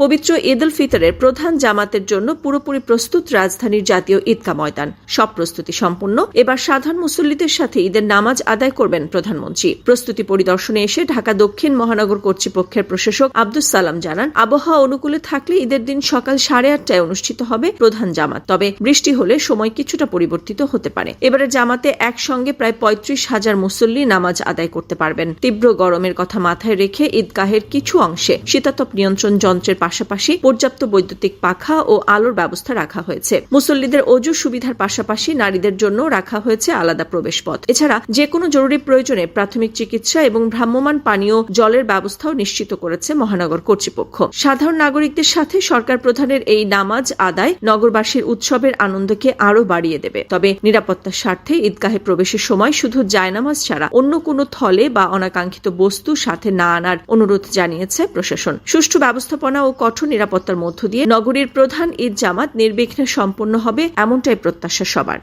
পবিত্র ঈদ উল ফিতরের প্রধান জামাতের জন্য পুরোপুরি প্রস্তুত রাজধানীর জাতীয় ঈদগাহ ময়দান। সব প্রস্তুতি সম্পন্ন। এবার সাধারণ মুসল্লিদের সাথে ঈদের নামাজ আদায় করবেন প্রধানমন্ত্রী। প্রস্তুতি পরিদর্শনে এসে ঢাকা দক্ষিণ মহানগর কর্তৃপক্ষের প্রশাসক আব্দুস সালাম জানান, আবহাওয়া অনুকূলে থাকলে ঈদের দিন সকাল 8:30টায় অনুষ্ঠিত হবে প্রধান জামাত। তবে বৃষ্টি হলে সময় কিছুটা পরিবর্তিত হতে পারে। এবারে জামাতে একসঙ্গে প্রায় 35,000 মুসল্লি নামাজ আদায় করতে পারবেন। তীব্র গরমের কথা মাথায় রেখে ঈদগাহের কিছু অংশে শীতাতপ নিয়ন্ত্রণ যন্ত্রের পাশাপাশি পর্যাপ্ত বৈদ্যুতিক পাখা ও আলোর ব্যবস্থা রাখা হয়েছে। মুসল্লিদের ওযু সুবিধার পাশাপাশি নারীদের জন্য রাখা হয়েছে আলাদা প্রবেশপথ। এছাড়া যে কোনো জরুরি প্রয়োজনে প্রাথমিক চিকিৎসা এবং ভ্রাম্যমাণ পানীয় জলের ব্যবস্থাও নিশ্চিত করেছে মহানগর কর্তৃপক্ষ। সাধারণ নাগরিকদের সাথে সরকার প্রধানের এই নামাজ আদায় নগরবাসীর উৎসবের আনন্দকে আরো বাড়িয়ে দেবে। তবে নিরাপত্তার স্বার্থে ঈদগাহে প্রবেশের সময় শুধু জায়নামাজ ছাড়া অন্য কোনো থলে বা অনাকাঙ্ক্ষিত বস্তু সাথে না আনার অনুরোধ জানিয়েছে প্রশাসন। সুষ্ঠু ব্যবস্থাপনা ও কঠোর নিরাপত্তার মধ্য দিয়ে নগরীর প্রধান ঈদ জামাত নির্বিঘ্নে সম্পন্ন হবে, এমনটাই প্রত্যাশা সবার।